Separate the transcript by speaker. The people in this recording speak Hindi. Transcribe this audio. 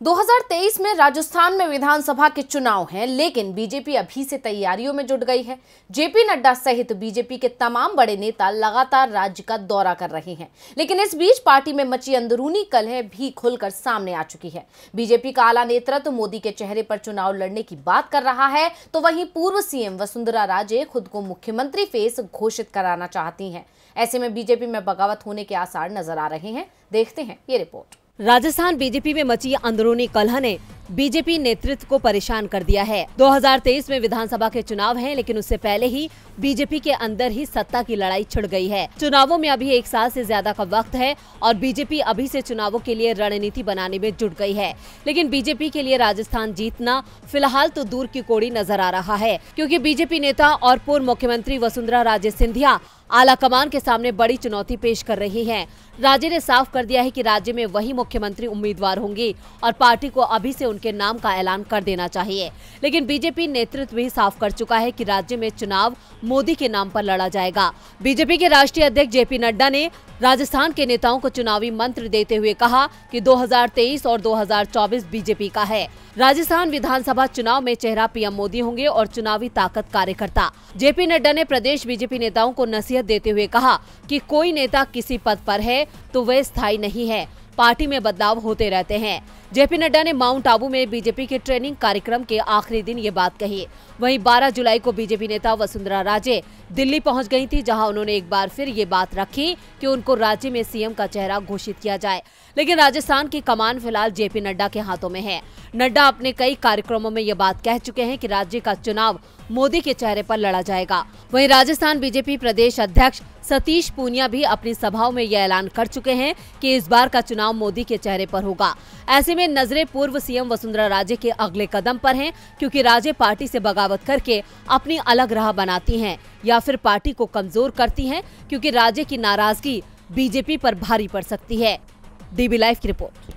Speaker 1: 2023 में राजस्थान में विधानसभा के चुनाव हैं, लेकिन बीजेपी अभी से तैयारियों में जुट गई है। जेपी नड्डा सहित बीजेपी के तमाम बड़े नेता लगातार राज्य का दौरा कर रहे हैं, लेकिन इस बीच पार्टी में मची अंदरूनी कलह भी खुलकर सामने आ चुकी है। बीजेपी का आला नेतृत्व मोदी के चेहरे पर चुनाव लड़ने की बात कर रहा है, तो वहीं पूर्व सीएम वसुंधरा राजे खुद को मुख्यमंत्री फेस घोषित कराना चाहती हैं। ऐसे में बीजेपी में बगावत होने के आसार नजर आ रहे हैं। देखते हैं ये रिपोर्ट।
Speaker 2: राजस्थान बीजेपी में मची अंदरूनी कलह ने बीजेपी नेतृत्व को परेशान कर दिया है। 2023 में विधानसभा के चुनाव हैं, लेकिन उससे पहले ही बीजेपी के अंदर ही सत्ता की लड़ाई छिड़ गई है। चुनावों में अभी 1 साल से ज्यादा का वक्त है और बीजेपी अभी से चुनावों के लिए रणनीति बनाने में जुट गई है। लेकिन बीजेपी के लिए राजस्थान जीतना फिलहाल तो दूर की कोड़ी नजर आ रहा है, क्योंकि बीजेपी नेता और पूर्व मुख्यमंत्री वसुंधरा राजे सिंधिया आला कमान के सामने बड़ी चुनौती पेश कर रही हैं। राजे ने साफ कर दिया है कि राज्य में वही मुख्यमंत्री उम्मीदवार होंगी और पार्टी को अभी से उनके नाम का ऐलान कर देना चाहिए। लेकिन बीजेपी नेतृत्व भी साफ कर चुका है कि राज्य में चुनाव मोदी के नाम पर लड़ा जाएगा। बीजेपी के राष्ट्रीय अध्यक्ष जेपी नड्डा ने राजस्थान के नेताओं को चुनावी मंत्र देते हुए कहा कि 2023 और 2024 बीजेपी का है। राजस्थान विधानसभा चुनाव में चेहरा पीएम मोदी होंगे और चुनावी ताकत कार्यकर्ता। जेपी नड्डा ने प्रदेश बीजेपी नेताओं को नसीहत देते हुए कहा कि कोई नेता किसी पद पर है तो वह स्थायी नहीं है, पार्टी में बदलाव होते रहते हैं। जेपी नड्डा ने माउंट आबू में बीजेपी के ट्रेनिंग कार्यक्रम के आखिरी दिन ये बात कही। वहीं 12 जुलाई को बीजेपी नेता वसुंधरा राजे दिल्ली पहुंच गई थी, जहां उन्होंने एक बार फिर ये बात रखी कि उनको राज्य में सीएम का चेहरा घोषित किया जाए। लेकिन राजस्थान की कमान फिलहाल जेपी नड्डा के हाथों में है। नड्डा अपने कई कार्यक्रमों में ये बात कह चुके हैं कि राज्य का चुनाव मोदी के चेहरे पर लड़ा जाएगा। वहीं राजस्थान बीजेपी प्रदेश अध्यक्ष सतीश पूनिया भी अपनी सभाओं में यह ऐलान कर चुके हैं कि इस बार का चुनाव मोदी के चेहरे पर होगा। ऐसे में नजरें पूर्व सीएम वसुंधरा राजे के अगले कदम पर हैं, क्योंकि राजे पार्टी से बगावत करके अपनी अलग राह बनाती हैं या फिर पार्टी को कमजोर करती हैं, क्योंकि राजे की नाराजगी बीजेपी पर भारी पड़ सकती है। डीबी लाइव की रिपोर्ट।